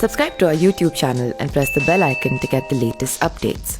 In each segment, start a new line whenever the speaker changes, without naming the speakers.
Subscribe to our YouTube channel and press the bell icon to get the latest updates.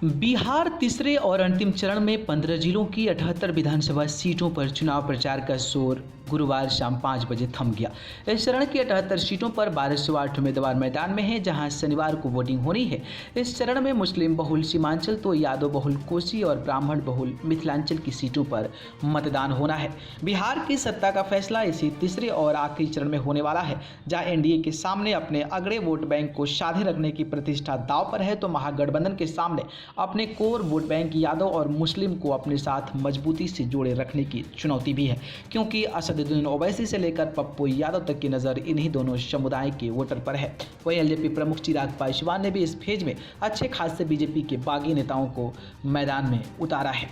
Bihar तीसरे और अंतिम चरण में 15 जिलों की 78 विधानसभा सीटों पर चुनाव प्रचार का जोर गुरुवार शाम 5 बजे थम गया। इस चरण की 78 सीटों पर 1208 उम्मीदवार मैदान में हैं, जहां शनिवार को वोटिंग होनी है। इस चरण में मुस्लिम बहुल सीमांचल तो यादव बहुल कोसी और ब्राह्मण बहुल मिथिलांचल की सीटों पर मतदान होना है। बिहार की सत्ता का फैसला इसी तीसरे और आखिरी चरण में होने वाला है, जहाँ एनडीए के सामने अपने अगड़े वोट बैंक को साझे रखने की प्रतिष्ठा दांव पर है, तो महागठबंधन के सामने अपने कोर वोट बैंक यादव और मुस्लिम को अपने साथ मजबूती से जोड़े रखने की चुनौती भी है, क्योंकि असदुद्दीन ओवैसी से लेकर पप्पू यादव तक की नज़र इन्हीं दोनों समुदाय के वोटर पर है। वहीं एलजेपी प्रमुख चिराग पासवान ने भी इस फेज में अच्छे खासे बीजेपी के बागी नेताओं को मैदान में उतारा है।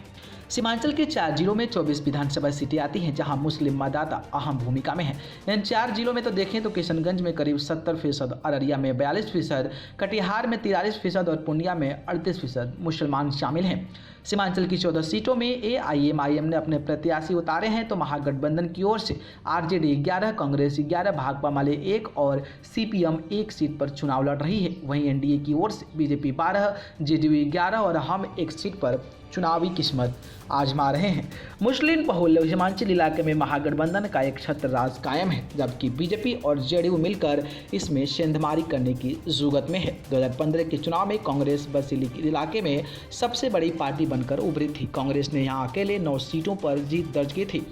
सीमांचल के 4 जिलों में 24 विधानसभा सीटें आती हैं, जहां मुस्लिम मतदाता अहम भूमिका में हैं। इन 4 जिलों में तो देखें तो किशनगंज में करीब 70%, अररिया में 42%, कटिहार में 43% और पूर्णिया में 38% मुसलमान शामिल हैं। सीमांचल की 14 सीटों में एआईएमआईएम ने अपने प्रत्याशी उतारे हैं, तो महागठबंधन की ओर से आरजेडी 11, कांग्रेस 11, भाकपा माले 1 और सीपीएम 1 सीट पर चुनाव लड़ रही है। वहीं एनडीए की ओर से बीजेपी 12, जेडीयू 11 और हम 1 सीट पर चुनावी किस्मत आजमा रहे हैं। मुस्लिम बहुल सीमांचल इलाके में महागठबंधन का एक छत्र राज कायम है, जबकि बीजेपी और जेडीयू मिलकर इसमें सेंधमारी करने की जुगत में है। 2015 के चुनाव में कांग्रेस बसीली इलाके में सबसे बड़ी पार्टी बनकर उभरी थी। कांग्रेस ने यहां अकेले 9 सीटों पर जीत दर्ज की थी,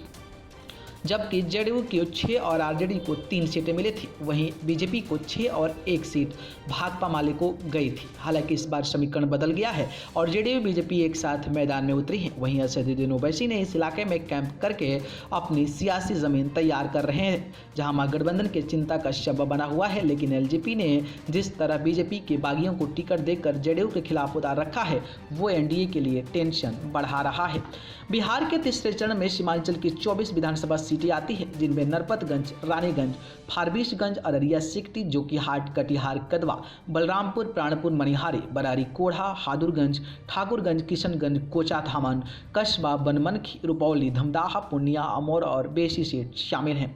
जबकि जेडीयू को 6 और आरजेडी को 3 सीटें मिली थी। वहीं बीजेपी को 6 और 1 सीट भाकपा माले को गई थी। हालांकि इस बार समीकरण बदल गया है और जेडीयू बीजेपी एक साथ मैदान में उतरी है। वहीं असदुद्दीन ओवैसी ने इस इलाके में कैंप करके अपनी सियासी जमीन तैयार कर रहे हैं, जहां महागठबंधन के चिंता का सबब बना हुआ है। लेकिन एलजेपी ने जिस तरह बीजेपी के बागियों को टिकट देकर जेडीयू के खिलाफ उतार रखा है, वो एनडीए के लिए टेंशन बढ़ा रहा है। बिहार के तीसरे चरण में सीमांचल की 24 विधानसभा सीटें आती है, जिनमें नरपतगंज, रानीगंज, फारबिसगंज, अररिया सिकटी, जोकीहाट, कटिहार, कदवा, बलरामपुर, प्राणपुर, मनिहारी, बरारी, कोढ़ा, हादुरगंज, ठाकुरगंज, किशनगंज, कोचा धामन, कस्बा, बनमनखी, रुपौली, धमदाहा, पूर्णिया, अमौर और बेसी सीट शामिल हैं।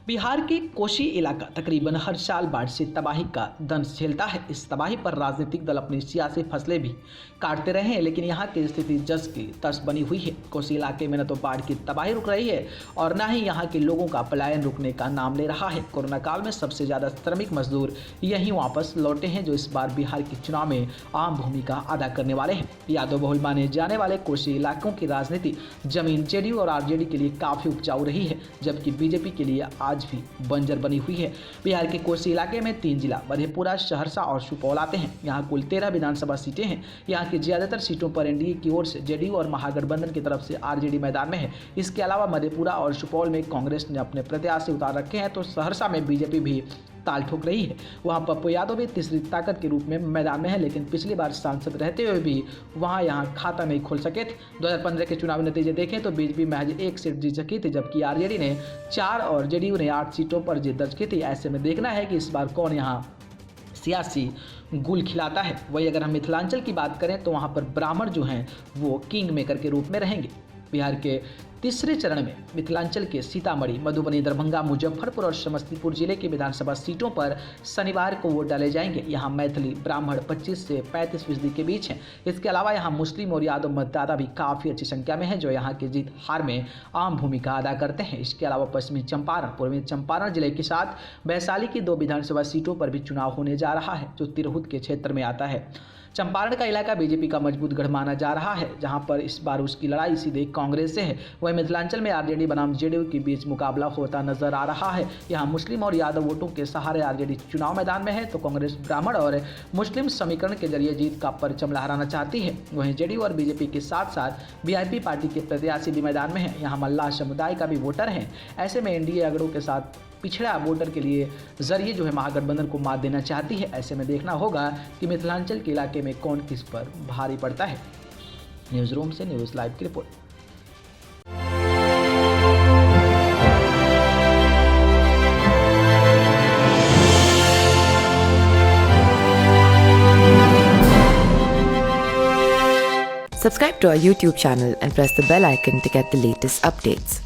बिहार की कोसी इलाका तकरीबन हर साल बाढ़ से तबाही का दंश झेलता है। इस तबाही पर राजनीतिक दल अपनी सियासी फसलें भी काटते रहे हैं, लेकिन यहाँ की स्थिति जस की तस बनी हुई है। कोसी इलाके में न तो बाढ़ की तबाही रुक रही है और न ही यहाँ के लोगों का पलायन रुकने का नाम ले रहा है। कोरोना काल में सबसे ज़्यादा श्रमिक मजदूर यहीं वापस लौटे हैं, जो इस बार बिहार के चुनाव में अहम भूमिका अदा करने वाले हैं। यादव बहुल माने जाने वाले कोसी इलाकों की राजनीति जमीन जेडीयू और आरजेडी के लिए काफ़ी उपजाऊ रही है, जबकि बीजेपी के लिए आज भी बंजर बनी हुई है। बिहार के कोसी इलाके में 3 जिला मधेपुरा, सहरसा और सुपौल आते हैं। यहाँ कुल 13 विधानसभा सीटें हैं। यहाँ की ज्यादातर सीटों पर एनडीए की ओर से जेडीयू और महागठबंधन की तरफ से आरजेडी मैदान में है। इसके अलावा मधेपुरा और सुपौल में कांग्रेस ने अपने प्रत्याशी उतार रखे हैं, तो सहरसा में बीजेपी भी ताल ठोक रही है। वहाँ पप्पू यादव भी तीसरी ताकत के रूप में मैदान में है, लेकिन पिछली बार सांसद रहते हुए भी वहाँ यहाँ खाता नहीं खोल सके थे। 2015 के चुनावी नतीजे देखें तो बीजेपी महज 1 सीट जीत सकी थी, जबकि आरजेडी ने 4 और जेडीयू ने 8 सीटों पर जीत दर्ज की थी। ऐसे में देखना है कि इस बार कौन यहाँ सियासी गुल खिलाता है। वही अगर हम मिथिलांचल की बात करें तो वहाँ पर ब्राह्मण जो हैं वो किंग मेकर के रूप में रहेंगे। बिहार के तीसरे चरण में मिथिलांचल के सीतामढ़ी, मधुबनी, दरभंगा, मुजफ्फरपुर और समस्तीपुर जिले की विधानसभा सीटों पर शनिवार को वोट डाले जाएंगे। यहाँ मैथिली ब्राह्मण 25 से 35% के बीच हैं। इसके अलावा यहाँ मुस्लिम और यादव मतदाता भी काफ़ी अच्छी संख्या में हैं, जो यहाँ की जीत हार में अहम भूमिका अदा करते हैं। इसके अलावा पश्चिमी चंपारण, पूर्वी चंपारण जिले के साथ वैशाली की 2 विधानसभा सीटों पर भी चुनाव होने जा रहा है, जो तिरहुत के क्षेत्र में आता है। चंपारण का इलाका बीजेपी का मजबूत गढ़ माना जा रहा है, जहां पर इस बार उसकी लड़ाई सीधे कांग्रेस से है। वहीं मिथिलांचल में आरजेडी बनाम जेडीयू के बीच मुकाबला होता नजर आ रहा है। यहां मुस्लिम और यादव वोटों के सहारे आरजेडी चुनाव मैदान में है, तो कांग्रेस ब्राह्मण और मुस्लिम समीकरण के जरिए जीत का परचम लहराना चाहती है। वहीं जेडीयू और बीजेपी के साथ साथ वीआईपी पार्टी के प्रत्याशी भी मैदान में है। यहाँ मल्लाह समुदाय का भी वोटर है। ऐसे में एनडीए अगड़ों के साथ पिछड़ा वोटर के लिए जरिए जो है महागठबंधन को मात देना चाहती है। ऐसे में देखना होगा कि मिथिलांचल के इलाके में कौन किस पर भारी पड़ता है। न्यूज़ रूम से न्यूज़ लाइव की report.
Subscribe to our YouTube channel and press the bell icon to get the latest updates.